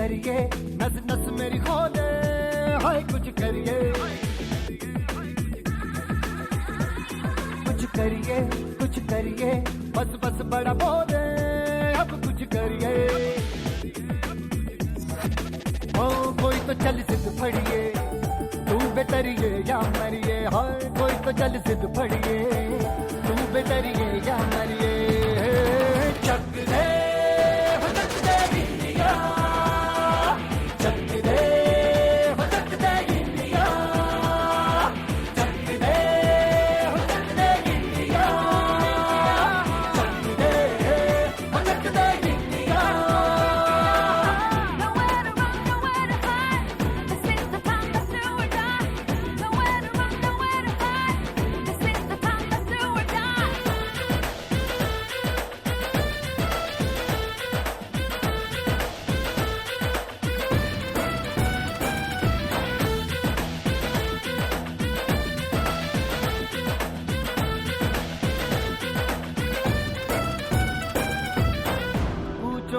करिए, नस नस मेरी खोले, हाय कुछ करिए, कुछ करिए, कुछ करिए, बस बस बड़ा बोले, अब कुछ करिए। ओ कोई तो चल सिद्ध फड़िए, तू बेतरिए या मरिए, हाय कोई तो चल सिद्ध फड़िए, तू बेतरिए या मरिए। चक दे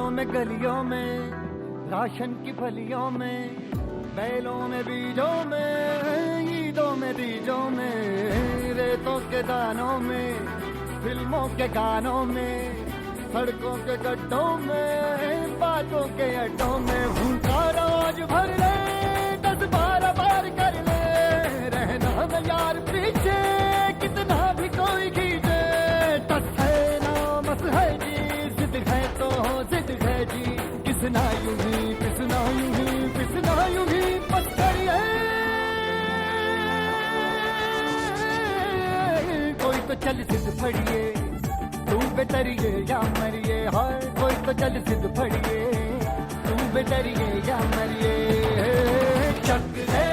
में गलियों में, राशन की फलियों में, बैलों में बीजों में, ईदों में तीजों में, रेतों के दानों में, फिल्मों के गानों में, सड़कों के गड्ढों में, बातों के अड्डों में, भूखा रोज भर ले, 10-12 बार कर ले, रहना न यार पीछे, कितना भी कोई खींचे, टस है ना मस है जी, जिद है तो जिद है जी, किसना यूं ही पिसना यूं ही पिसना यूं ही पत्थर है। कोई तो चल सिद्ध फड़िए, तू बेतरिए या मरिए, हाय कोई तो चल सिद्ध फड़िए, तू बेतरिए या मरिए। चक दे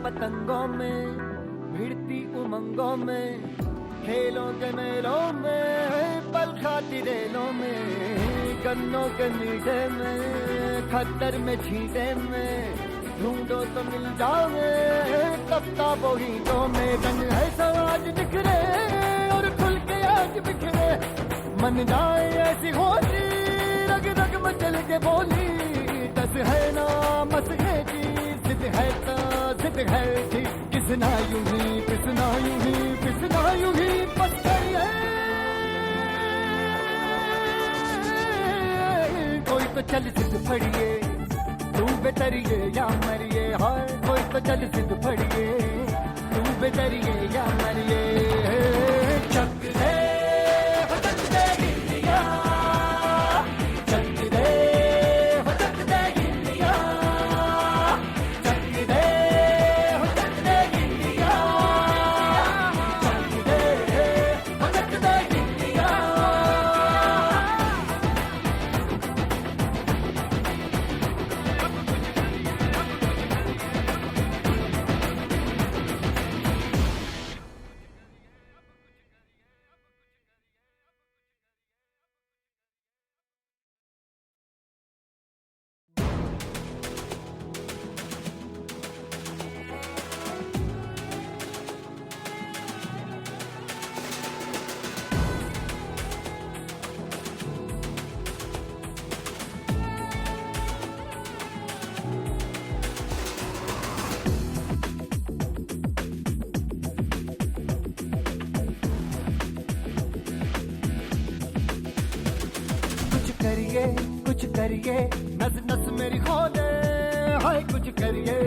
पतंगों में, भिड़ती उमंगों में, खेलों के मेलों में, पल खाती रेलों में, गन्नों के मीठे में, खद्दर में छींटे में, ढूंढो तो मिल जाओगे, किताबों हीटों में, रंग है सब आज बिखरे और खुल के आज बिखरे, मन जाए ऐसी होली, रग रग मचल के बोली, दस है ना मस है जी, जिद है तो जिद है जी, किसना यूं ही पिसना यूं ही पिसना यूं ही पत्थर है। कोई तो चल सिद्ध फड़िए, तू बेतरिए या मरिए, हाय कोई तो चल सिद्ध फड़िए, तू बेतरिए या मरिए। चक दे करिए, कुछ करिए, नस नस मेरी खोले, हाय कुछ करिए,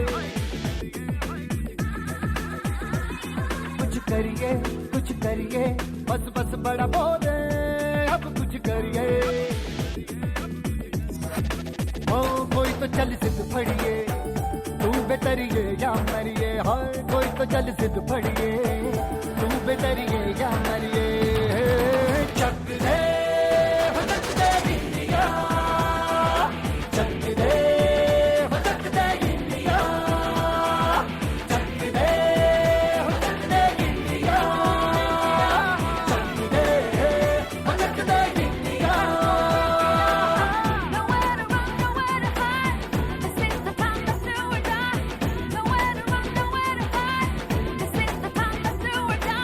कुछ करिए, कुछ करिए, बस बस बड़ा बोले, अब कुछ करिए। ओ कोई तो चल सिद्ध फड़िए, तू बेतरिए या मरिए, हाय कोई तो चल सिद्ध फड़िए, तू बेतरिए या मरिए। चक दे हो चक दे इंडिया, चक दे हो चक दे इंडिया, चक दे हो चक दे इंडिया, चक दे हो चक दे India. Nowhere to run, nowhere to hide. This is the time, let's do or die. Nowhere to run, nowhere to hide. This is the time, let's do or die.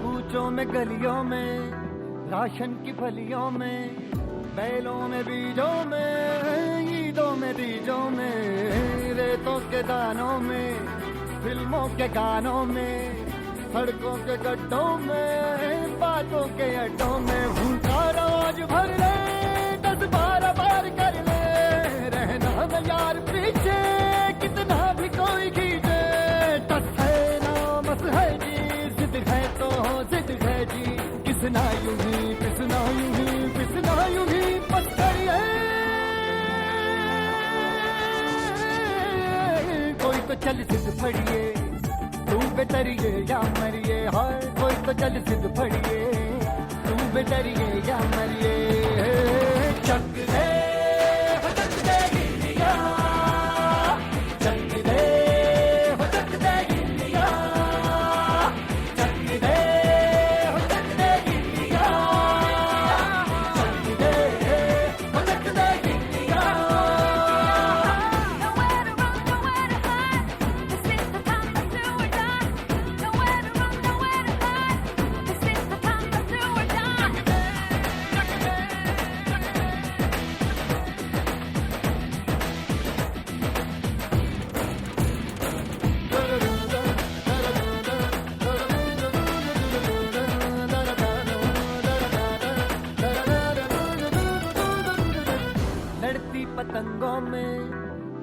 कूचों में गलियों में, ration की फलियों में, बैलों में बीजों में, ईदों में तीजों में, रेतों के दानों में, फिल्मों के गानों में, सड़कों के गड्ढों में, बातों के अड्डों में, भूखा रोज भर ले 10-12 बार कर ले, रहना न यार पीछे कितना भी कोई खींचे। टस है ना मस है जी, जिद है तो जिद है जी, किसना यूं ही पिसना यूं ही पिसना यूं ही पत्थर है। कोई तो चल सिद्ध फड़िए, तू बेतरिए या मरिए, हाय कोई तो चल सिद्ध फड़िए, तू बेतरिए या मरिए। चक दे हो चक दे इंडिया, चक दे हो चक दे इंडिया, चक दे हो चक दे इंडिया, चक दे हो चक दे India. Nowhere to run, nowhere to hide. This is the time, let's do or die. Nowhere to run, nowhere to hide. This is the time, let's do or die. लड़ती पतंगों में,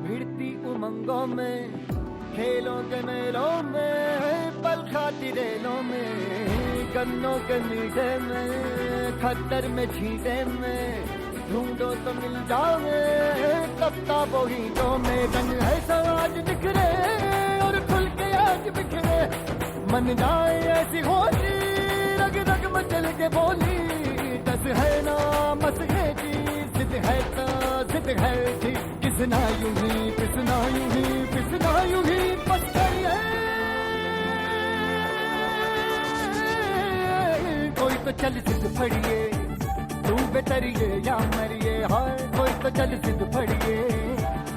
भिड़ती उमंगों में, खेलों के मेलों में, पल खाती रेलों में, गन्नों के मीठे में, खद्दर में छींटे में, ढूंढो तो मिल जाओगे किताबों हीटों में। रंग है समाज बिखरे और खुल के आज बिखरे, मन जाए ऐसी होली, रग रग मचल के बोली। दस है ना मस है जी, जिद है तो जिद है जी, किसना यूं ही पिसना यूं ही पिसना यूं ही पत्थर है। कोई तो चल सिद्ध फड़िए, तू बेतरिए या मरिए, हाय कोई तो चल सिद्ध फड़िए,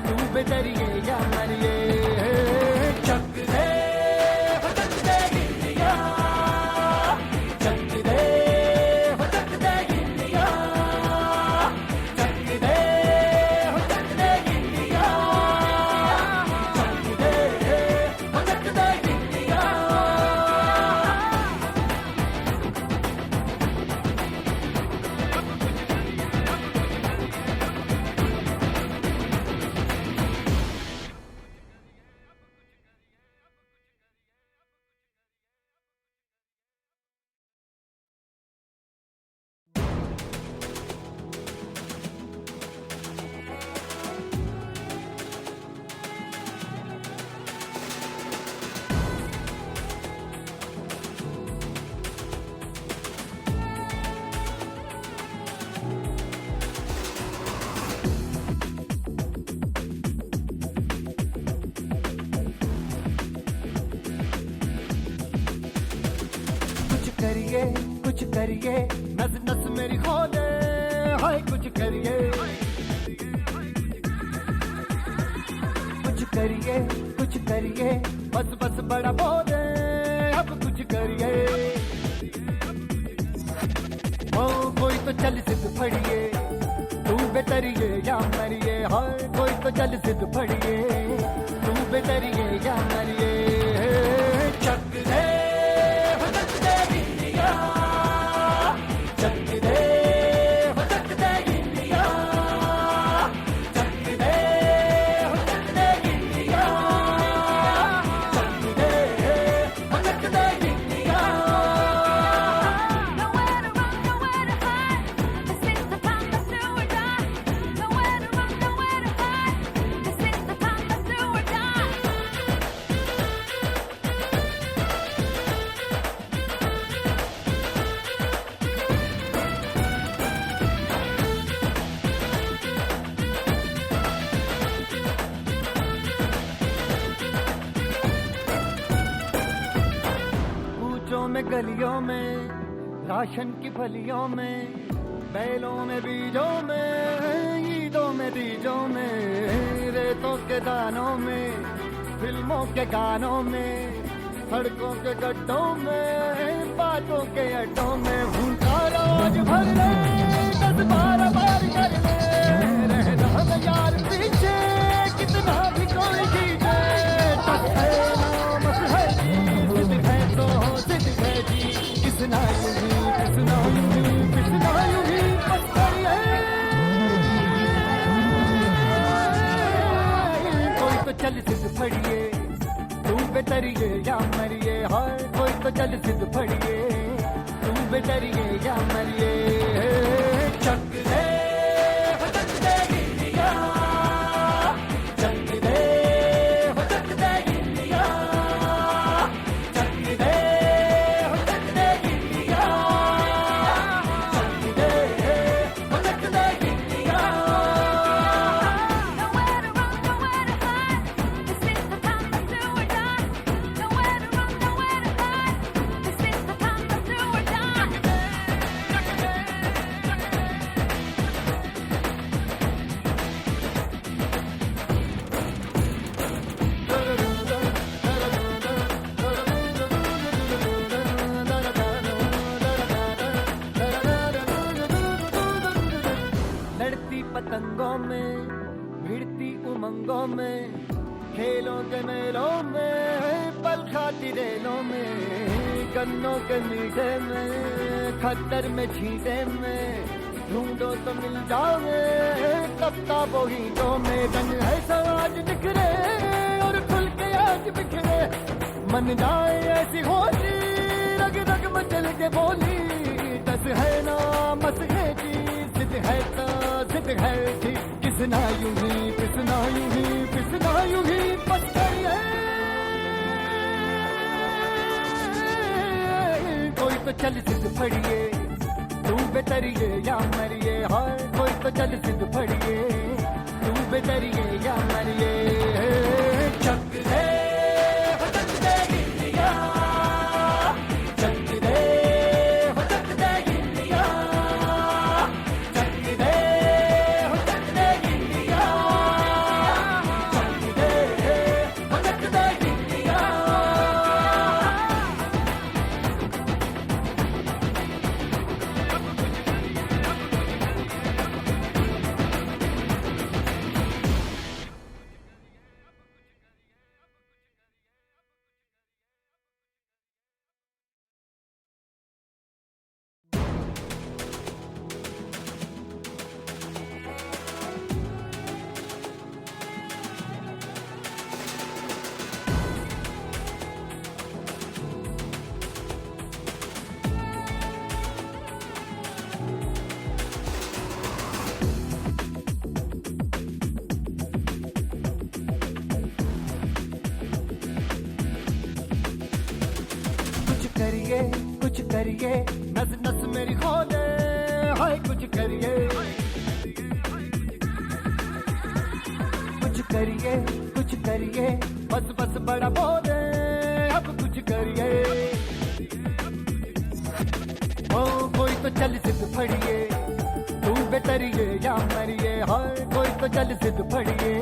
तू बेतरिए या मरिए। चक दे हो चक दे इंडिया, चक दे हो चक दे इंडिया, चक दे हो चक दे इंडिया, चक दे हो चक दे इंडिया। कुछ करिए, नस नस मेरी खोले, हाय कुछ करिए, कुछ करिए, बस बस बड़ा बोले, अब कुछ करिए। ओ कोई तो चल सिद्ध फड़िए, तू बेतरिए या मरिए, हाय कोई तो चल सिद्ध फड़िए, तू बेतरिए या मरिए। चक दे हो चक दे इंडिया, चक दे हो चक दे में गलियों में, राशन की फलियों में, बैलों में बीजों में, ईदों में बीजों में, रेतों के दानों में, फिल्मों के गानों में, सड़कों के गड्ढों में, बातों के अड्डों में, भूलता रोज भर ले 10-12 बार कर ले, रहना हमें यार पीछे कितना भी कोई खींचे, बस है ना बस है जी, जिद है तो जिद है जी, किसना यूं ही किसना यूं ही किसना यूं ही बस करिए, कोई तो चल जिद फड़िए, तू बेतरिए या मरिए, हाय कोई तो चल जिद फड़िए, तू बेतरिए या मरिए, चक दे हो चक दे गिलिया, चक दे हो चक दे गिलिया, चक दे हो चक दे गिलिया, चक दे हो चक दे गिलिया. Nowhere to run, nowhere to hide. This is the time to do or die. Nowhere to run, nowhere to hide. This is the time to do or die. लड़ती पतंगों में, भिड़ती उमंगों में, खेलों के मेलों में, पल खाती रेलों में, गन्नों के मीठे में, खद्दर में छींटे में, ढूंढो तो मिल जाओगे किताबों हीटों में, रंग है समाज बिखरे और खुल के आज बिखरे, मन जाए ऐसी होली, रग रग मचल के बोली, दस है ना मस है जी, जिद है तो जिद है जी, किसना यूं ही किसना यूं ही किसना यूं ही बस करिए, कोई तो चल जिद फड़िए, तू बेतरिए या मरिए, हाय कोई तो चल जिद फड़िए, तू बेतरिए या मरिए, चक दे हो चक दे गिलिया, चक दे हो चक दे गिलिया, चक दे हो चक दे गिलिया, चक दे हो चक दे गिलिया. कुछ करिए, नस नस मेरी खोले, हाय कुछ करिए, कुछ करिए, बस बस बड़ा बोले, अब कुछ करिए, ओ कोई तो चल जिद फड़िए, तू बेतरिए या मरिए, हाय कोई तो चल जिद फड़िए,